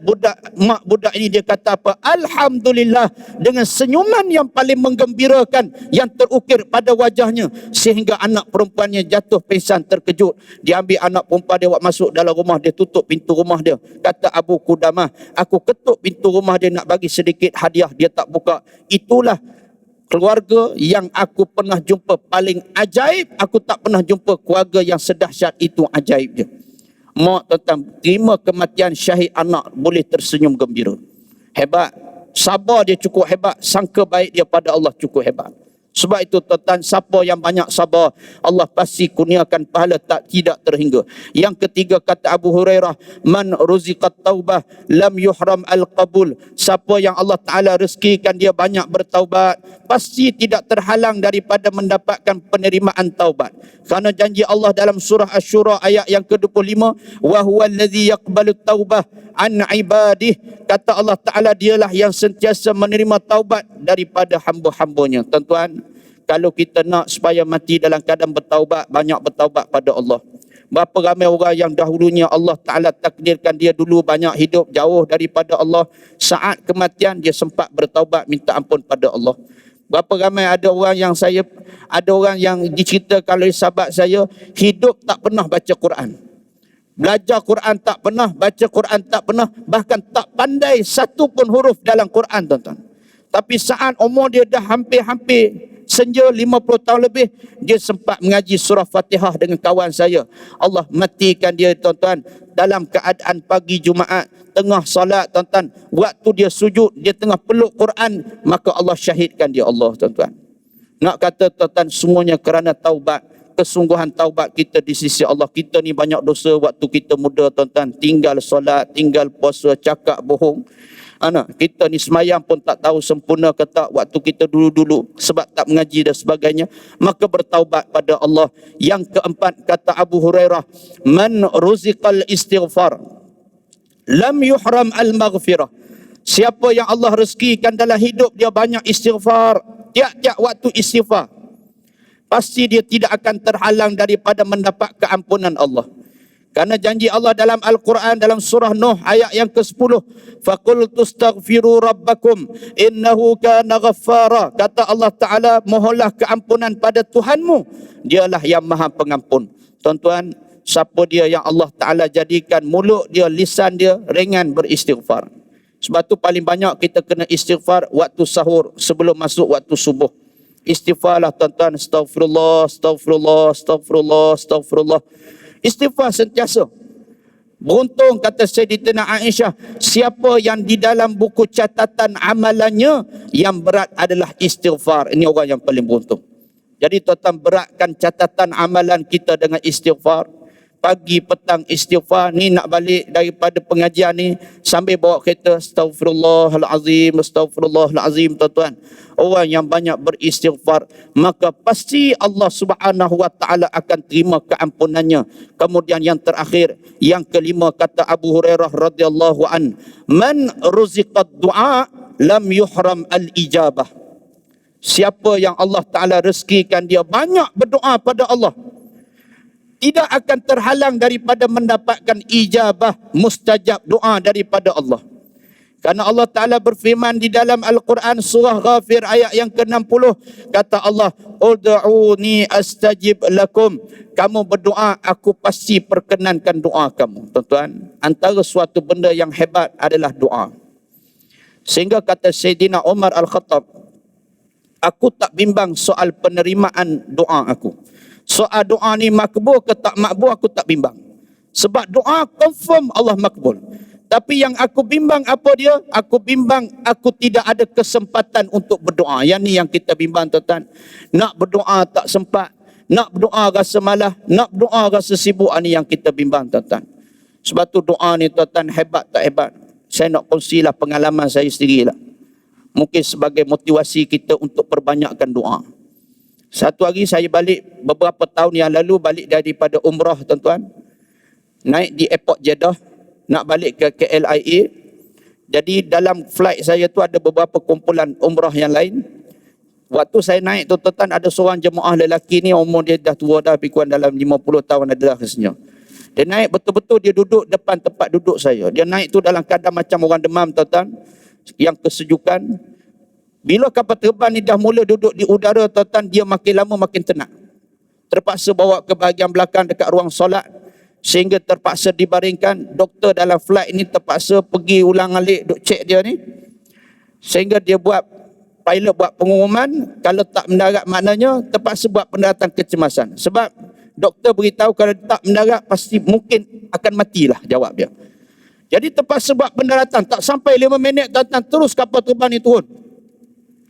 mak budak ini dia kata apa? Alhamdulillah, dengan senyuman yang paling menggembirakan yang terukir pada wajahnya, sehingga anak perempuannya jatuh pingsan terkejut. Dia ambil anak perempuan dia masuk dalam rumah, dia tutup pintu rumah dia. Kata Abu Qudamah, aku ketuk pintu rumah dia nak bagi sedikit hadiah, dia tak buka. Itulah keluarga yang aku pernah jumpa paling ajaib. Aku tak pernah jumpa keluarga yang sedahsyat itu ajaib dia. Mak tentang terima kematian syahid anak boleh tersenyum gembira. Hebat. Sabar dia cukup hebat. Sangka baik dia pada Allah cukup hebat. Sebab itu tuan-tuan, siapa yang banyak sabar, Allah pasti kurniakan pahala tidak terhingga. Yang ketiga kata Abu Hurairah, man ruziqat taubah lam yuhram al-qabul. Siapa yang Allah Ta'ala rezekikan dia banyak bertaubat, pasti tidak terhalang daripada mendapatkan penerimaan taubat. Kerana janji Allah dalam surah Asy-Syura ayat yang ke-25, wa huwa allazi yaqbalu taubah an ibadih. Kata Allah Ta'ala, dialah yang sentiasa menerima taubat daripada hamba-hambanya. Tuan-tuan, kalau kita nak supaya mati dalam keadaan bertaubat, banyak bertaubat pada Allah. Berapa ramai orang yang dahulunya Allah Ta'ala takdirkan dia dulu banyak hidup jauh daripada Allah, saat kematian dia sempat bertaubat minta ampun pada Allah. Berapa ramai ada orang yang diceritakan oleh sahabat saya, hidup tak pernah baca Quran. Belajar Quran tak pernah, baca Quran tak pernah, bahkan tak pandai satu pun huruf dalam Quran, tuan-tuan. Tapi saat umur dia dah hampir senja 50 tahun lebih, dia sempat mengaji surah Fatihah dengan kawan saya. Allah matikan dia, tuan-tuan, dalam keadaan pagi Jumaat, tengah solat, tuan-tuan. Waktu dia sujud, dia tengah peluk Quran, maka Allah syahidkan dia, Allah, tuan-tuan. Nak kata, tuan-tuan, semuanya kerana taubat. Kesungguhan taubat kita di sisi Allah. Kita ni banyak dosa waktu kita muda, tuan-tuan. Tinggal solat, tinggal puasa, cakap bohong. Kita ni semayang pun tak tahu sempurna ke tak waktu kita dulu-dulu, sebab tak mengaji dan sebagainya. Maka bertaubat pada Allah. Yang keempat kata Abu Hurairah, man ruziqal istighfar lam yuhram al-maghfirah. Siapa yang Allah rezekikan dalam hidup dia banyak istighfar, tiap-tiap waktu istighfar, pasti dia tidak akan terhalang daripada mendapat keampunan Allah. Karena janji Allah dalam Al-Quran, dalam surah Nuh ayat yang ke-10, faqultu astaghfiru rabbakum innahu kana ghaffara. Kata Allah Ta'ala, mohonlah keampunan pada Tuhanmu, dialah yang maha pengampun. Tuan-tuan, siapa dia yang Allah Ta'ala jadikan mulut dia, lisan dia ringan beristighfar. Sebab tu paling banyak kita kena istighfar waktu sahur sebelum masuk waktu subuh. Istighfarlah, tuan-tuan. Astaghfirullah, astaghfirullah, astaghfirullah, astaghfirullah. Istighfar sentiasa. Beruntung kata Sayyidatina Aisyah, siapa yang di dalam buku catatan amalannya yang berat adalah istighfar. Ini orang yang paling beruntung. Jadi tuan-tuan, beratkan catatan amalan kita dengan istighfar. Pagi petang istighfar. Ni nak balik daripada pengajian ni sambil bawa kereta, astagfirullahalazim, astagfirullahalazim, tuan-tuan. Orang yang banyak beristighfar, maka pasti Allah Subhanahu wa Ta'ala akan terima keampunannya. Kemudian yang terakhir, yang kelima kata Abu Hurairah radhiyallahu an, man ruziqad du'a lam yuhram al-ijabah. Siapa yang Allah Ta'ala rezekikan dia banyak berdoa pada Allah, tidak akan terhalang daripada mendapatkan ijabah, mustajab doa daripada Allah. Karena Allah Ta'ala berfirman di dalam Al-Quran surah Ghafir ayat yang ke-60, kata Allah, ud'uni astajib lakum. Kamu berdoa, aku pasti perkenankan doa kamu. Tuan-tuan, antara suatu benda yang hebat adalah doa. Sehingga kata Sayyidina Umar Al-Khattab, aku tak bimbang soal penerimaan doa aku. Soal doa ni makbul ke tak makbul, aku tak bimbang. Sebab doa confirm Allah makbul. Tapi yang aku bimbang apa dia? Aku bimbang aku tidak ada kesempatan untuk berdoa. Yang ni yang kita bimbang tuan-tuan. Nak berdoa tak sempat. Nak berdoa rasa malas. Nak berdoa rasa sibuk. Ini yang kita bimbang tuan-tuan. Sebab tu doa ni tuan-tuan hebat tak hebat. Saya nak kongsilah pengalaman saya sendirilah. Mungkin sebagai motivasi kita untuk perbanyakkan doa. Satu hari saya balik beberapa tahun yang lalu, balik daripada umrah tuan-tuan. Naik di airport Jeddah. Nak balik ke KLIA. Jadi dalam flight saya tu ada beberapa kumpulan umrah yang lain. Waktu saya naik tu tuan-tuan, ada seorang jemaah lelaki ni, umur dia dah tua dah, lebih kurang dalam 50 tahun adalah rasanya. Dia naik betul-betul, dia duduk depan tempat duduk saya. Dia naik tu dalam keadaan macam orang demam tuan-tuan. Yang kesejukan. Bila kapal terbang ni dah mula duduk di udara tuan-tuan, dia makin lama makin tenang. Terpaksa bawa ke bahagian belakang dekat ruang solat. Sehingga terpaksa dibaringkan. Doktor dalam flight ni terpaksa pergi ulang alik duk cek dia ni. Sehingga dia pilot buat pengumuman, kalau tak mendarat maknanya terpaksa buat pendaratan kecemasan. Sebab doktor beritahu kalau tak mendarat pasti mungkin akan matilah, jawab dia. Jadi terpaksa buat pendaratan, tak sampai 5 minit tuan-tuan, terus kapal terbang ni turun.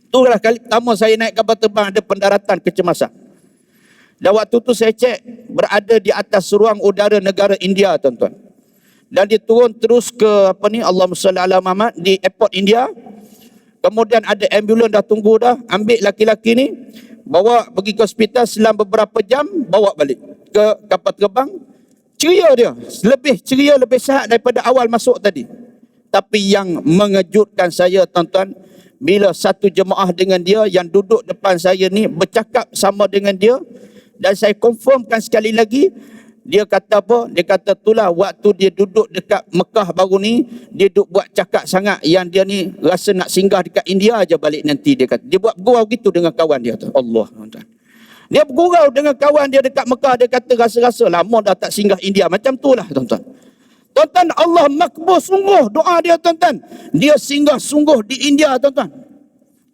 Itulah kali pertama saya naik kapal terbang ada pendaratan kecemasan. Dan waktu tu saya cek berada di atas ruang udara negara India tuan-tuan. Dan dia turun terus ke Allahumma salli ala Muhammad di airport India. Kemudian ada ambulans dah tunggu dah, ambil laki-laki ni, bawa pergi ke hospital, selang beberapa jam, bawa balik ke kapal terbang. Ceria dia, lebih ceria, lebih sihat daripada awal masuk tadi. Tapi yang mengejutkan saya tuan-tuan, bila satu jemaah dengan dia yang duduk depan saya ni bercakap sama dengan dia, dan saya confirmkan sekali lagi, dia kata apa? Dia kata itulah waktu dia duduk dekat Mekah baru ni, dia duduk buat cakap sangat yang dia ni rasa nak singgah dekat India aja balik nanti, dia kata. Dia buat gurau gitu dengan kawan dia tu. Allah. Dia bergurau dengan kawan dia dekat Mekah, dia kata rasa-rasa lama dah tak singgah India. Macam tu lah tuan-tuan. Tuan-tuan, Allah makbul sungguh doa dia tuan-tuan. Dia singgah sungguh di India tuan-tuan.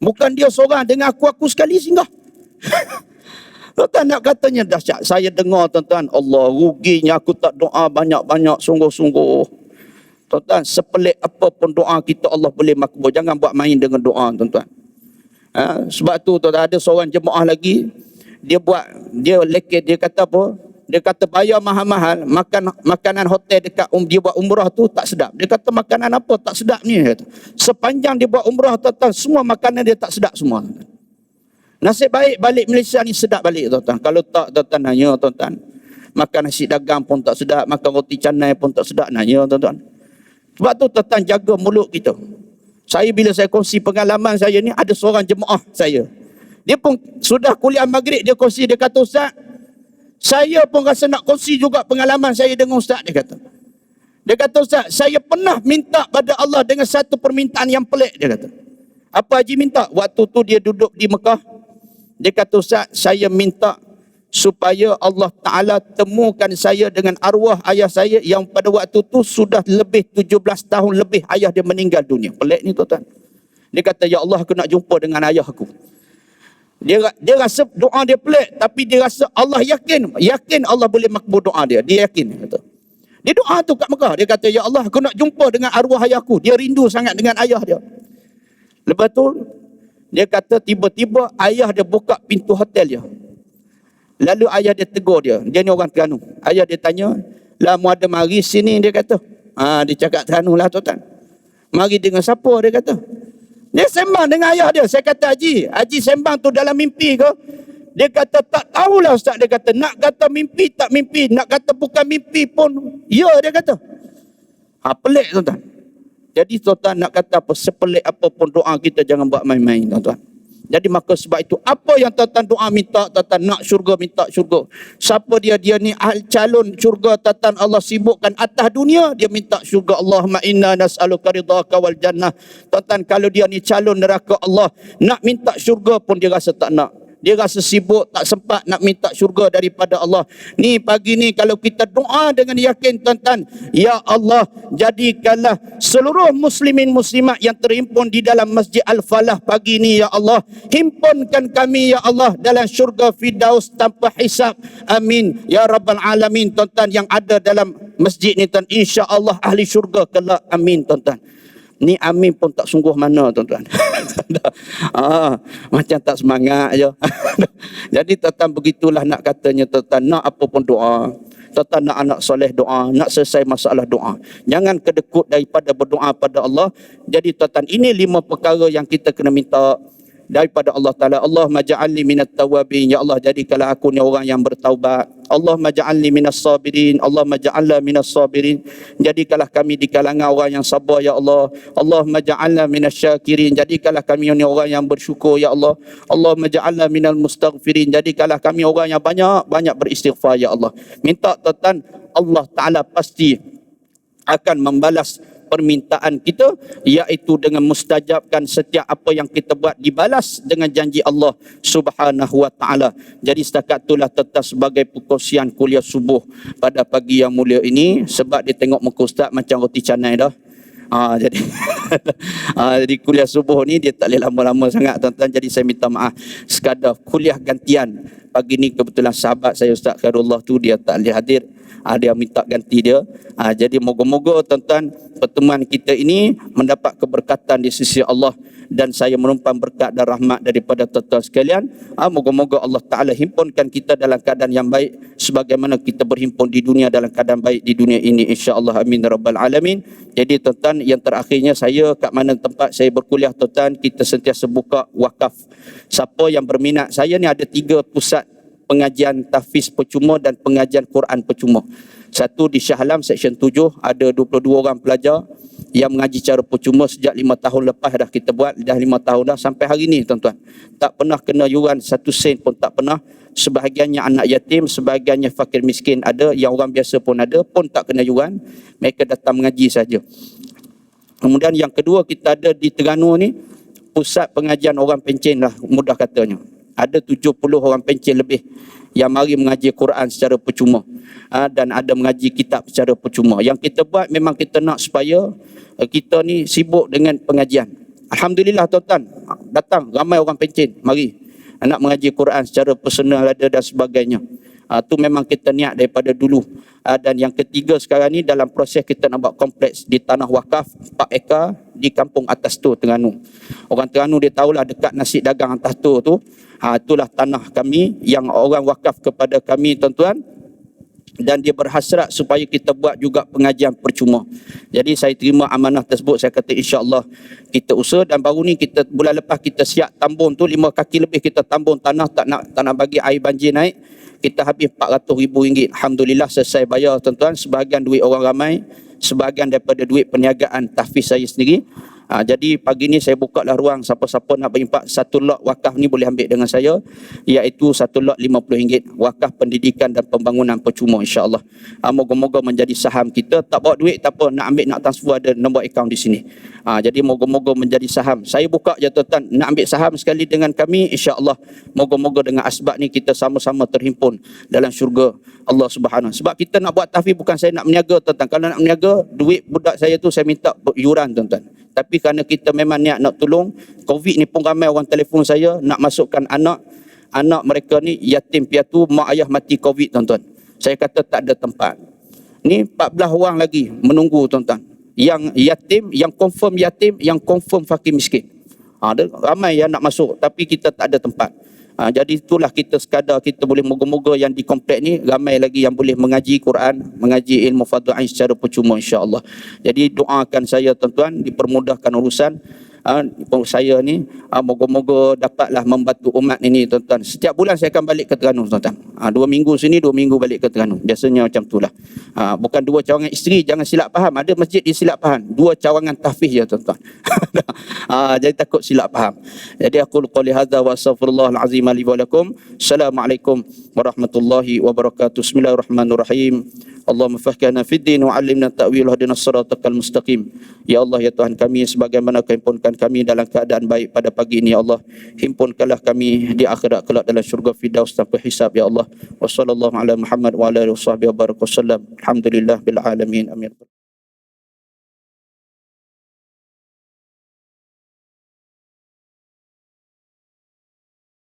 Bukan dia seorang, dengan aku sekali singgah. Tuan-tuan nak katanya dahsyat. Saya dengar tuan-tuan, Allah ruginya aku tak doa banyak-banyak sungguh-sungguh. Tuan-tuan, sepelik apapun doa kita Allah boleh makbul. Jangan buat main dengan doa tuan-tuan. Sebab tu tuan-tuan, ada seorang jemaah lagi, dia leket, dia kata apa? Dia kata bayar mahal-mahal, makanan hotel dekat dia buat umrah tu tak sedap. Dia kata makanan apa tak sedap ni? Kata. Sepanjang dia buat umrah tuan-tuan, semua makanan dia tak sedap semua. Nasib baik balik Malaysia ni sedap balik tuan-tuan. Kalau tak tuan-tuan nanya tuan-tuan. Makan nasi dagang pun tak sedap, makan roti canai pun tak sedap, nanya tuan-tuan. Sebab tu tuan-tuan jaga mulut kita. Bila saya kongsi pengalaman saya ni, ada seorang jemaah saya. Dia pun sudah kuliah maghrib, dia kongsi, dia kata Ustaz, saya pun rasa nak kongsi juga pengalaman saya dengan Ustaz, dia kata. Dia kata Ustaz, saya pernah minta pada Allah dengan satu permintaan yang pelik, dia kata. Apa Haji minta? Waktu tu dia duduk di Mekah. Dia kata Ustaz, saya minta supaya Allah Ta'ala temukan saya dengan arwah ayah saya yang pada waktu tu sudah lebih 17 tahun lebih ayah dia meninggal dunia. Pelik ni tuan-tuan. Dia kata, ya Allah, aku nak jumpa dengan ayah aku. Dia rasa doa dia pelik, tapi dia rasa Allah yakin Allah boleh makbul doa dia. Dia yakin. Kata. Dia doa tu kat Mekah. Dia kata, ya Allah, aku nak jumpa dengan arwah ayahku. Dia rindu sangat dengan ayah dia. Lepas tu, dia kata tiba-tiba ayah dia buka pintu hotel dia. Lalu ayah dia tegur dia. Dia ni orang Terengganu. Ayah dia tanya, lah mu ada mari sini, dia kata. Dia cakap Terengganu lah tuan-tuan. Mari dengan siapa, dia kata. Dia sembang dengan ayah dia. Saya kata, Haji sembang tu dalam mimpi ke? Dia kata, tak tahulah Ustaz. Dia kata, nak kata mimpi, tak mimpi. Nak kata bukan mimpi pun, ya, dia kata. Pelik tuan-tuan. Jadi tuan-tuan nak kata apa, sepelik apapun doa kita jangan buat main-main tuan-tuan. Jadi maka sebab itu, apa yang tuan-tuan doa minta, tuan-tuan nak syurga, minta syurga. Siapa dia ni calon syurga, tuan-tuan Allah sibukkan atas dunia, dia minta syurga. Allahumma inna nas'aluka ridhaka wal jannah. Tuan-tuan kalau dia ni calon neraka Allah, nak minta syurga pun dia rasa tak nak. dia rasa sibuk, tak sempat nak minta syurga daripada Allah. Ni pagi ni kalau kita doa dengan yakin tuan-tuan, ya Allah, jadikanlah seluruh muslimin muslimat yang terhimpun di dalam Masjid Al-Falah pagi ni, ya Allah, himpunkan kami ya Allah dalam syurga Firdaus tanpa hisab. Amin ya rabbal alamin. Tuan-tuan yang ada dalam masjid ni, tuan, insya-Allah ahli syurga kelak. Amin tuan-tuan. Ni amin pun tak sungguh mana tuan-tuan. Macam tak semangat je. Jadi tuan-tuan, begitulah nak katanya tuan-tuan. Nak apa pun doa. Tuan-tuan nak anak soleh doa. Nak selesai masalah doa. Jangan kedekut daripada berdoa pada Allah. Jadi tuan-tuan, ini 5 perkara yang kita kena minta daripada Allah Ta'ala. Allahumma ja'alni minat tawabin. Ya Allah, jadikanlah aku ni orang yang bertaubat. Allahumma ja'alni minas sabirin. Allahumma ja'alna minas sabirin. Jadikanlah kami di kalangan orang yang sabar, ya Allah. Allahumma ja'alna minas syakirin. Jadikanlah kami ni orang yang bersyukur, ya Allah. Allahumma ja'alna minal mustaghfirin. Jadikanlah kami orang yang banyak beristighfar, ya Allah. Minta tuan-tuan, Allah Ta'ala pasti akan membalas permintaan kita, iaitu dengan mustajabkan setiap apa yang kita buat dibalas dengan janji Allah Subhanahu wa taala. Jadi setakat itulah tetap sebagai perkongsian kuliah subuh pada pagi yang mulia ini, sebab dia tengok muka ustaz macam roti canai dah. Jadi kuliah subuh ni dia tak boleh lama-lama sangat tuan-tuan. Jadi saya minta maaf, sekadar kuliah gantian. Pagi ni kebetulan sahabat saya Ustaz Khairullah tu dia tak boleh hadir. Dia minta ganti dia. Jadi moga-moga tuan-tuan pertemuan kita ini mendapat keberkatan di sisi Allah, dan saya menumpang berkat dan rahmat daripada tuan-tuan sekalian. Moga-moga Allah Ta'ala himpunkan kita dalam keadaan yang baik sebagaimana kita berhimpun di dunia dalam keadaan baik di dunia ini, insya-Allah. Amin rabbal alamin. Jadi tuan-tuan, yang terakhirnya saya kat mana tempat saya berkuliah tuan-tuan, kita sentiasa buka wakaf. Siapa yang berminat, saya ni ada 3 pusat pengajian tahfiz percuma dan pengajian Quran percuma. Satu di Shah Alam Seksyen 7, ada 22 orang pelajar yang mengaji secara percuma sejak 5 tahun lepas dah kita buat. Dah 5 tahun dah sampai hari ni tuan-tuan. Tak pernah kena yuran 1 sen pun tak pernah. Sebahagiannya anak yatim, sebahagiannya fakir miskin ada, yang orang biasa pun ada, pun tak kena yuran. Mereka datang mengaji saja. Kemudian yang kedua, kita ada di Terengganu ni pusat pengajian orang pencen lah, mudah katanya. Ada 70 orang pencen lebih yang mari mengaji Quran secara percuma, dan ada mengaji kitab secara percuma. Yang kita buat memang kita nak supaya kita ni sibuk dengan pengajian. Alhamdulillah tuan-tuan, datang ramai orang pencen mari nak mengaji Quran secara personal ada dan sebagainya. Tu memang kita niat daripada dulu. Dan yang ketiga sekarang ni dalam proses kita nak buat kompleks di tanah wakaf 4 ekar di kampung atas tu Terengganu. Orang Terengganu dia tahulah dekat nasi dagang atas tu. Itulah tanah kami yang orang wakaf kepada kami tuan-tuan. Dan dia berhasrat supaya kita buat juga pengajian percuma. Jadi saya terima amanah tersebut. Saya kata insya-Allah kita usaha, dan baru ni kita bulan lepas kita siap tambun tu 5 kaki lebih kita tambun tanah, tak nak bagi air banjir naik. Kita habis RM400,000. Alhamdulillah selesai bayar tuan-tuan. Sebahagian duit orang ramai, sebahagian daripada duit perniagaan tahfiz saya sendiri. Jadi pagi ni saya buka lah ruang, siapa-siapa nak berimpak 1 lot wakaf ni boleh ambil dengan saya, iaitu 1 lot RM50, wakaf pendidikan dan pembangunan percuma, insya-Allah. Moga-moga menjadi saham kita. Tak bawa duit tak apa, nak ambil nak transfer ada nombor akaun di sini. Jadi moga-moga menjadi saham. Saya buka je tuan-tuan, nak ambil saham sekali dengan kami, insya-Allah. Moga-moga dengan asbab ni kita sama-sama terhimpun dalam syurga Allah Subhanahu. Sebab kita nak buat tahfiz bukan saya nak meniaga tuan-tuan. Kalau nak meniaga, duit budak saya tu saya minta yuran tuan-tuan. Tapi kerana kita memang niat nak tolong, Covid ni pun ramai orang telefon saya nak masukkan anak mereka ni yatim piatu, mak ayah mati Covid tuan-tuan. Saya kata tak ada tempat. Ni 14 orang lagi menunggu tuan-tuan. Yang yatim, yang confirm fakir miskin. Ada ramai yang nak masuk tapi kita tak ada tempat. Jadi itulah kita sekadar kita boleh moga-moga yang di komplek ni ramai lagi yang boleh mengaji Quran, mengaji ilmu fardhu ain secara percuma, insya-Allah. Jadi doakan saya tuan-tuan dipermudahkan urusan saya ni, moga-moga dapatlah membantu umat ini tuan-tuan. Setiap bulan saya akan balik ke Terengganu tuan-tuan. 2 minggu sini, 2 minggu balik ke Terengganu. Biasanya macam itulah. Bukan 2 cawangan isteri, jangan silap faham. Ada masjid di silap faham. 2 cawangan tahfiz ya tuan-tuan. Jadi takut silap faham. Jadi aku qouli hadza wa astaghfirullahal azim li wa lakum. Assalamualaikum warahmatullahi wabarakatuh. Bismillahirrahmanirrahim. Allahumma fahkana fid din wa 'allimna ta'wil hadina siratal mustaqim. Ya Allah, ya Tuhan kami, sebagaimana Kau himpunkan kami dalam keadaan baik pada pagi ini, ya Allah, himpunkanlah kami di akhirat kelak dalam syurga Firdaus tanpa hisab, ya Allah. Wa sallallahu ala Muhammad wa ala alihi wa sahbihi wa barak wasallam. Alhamdulillah bil alamin. Amin.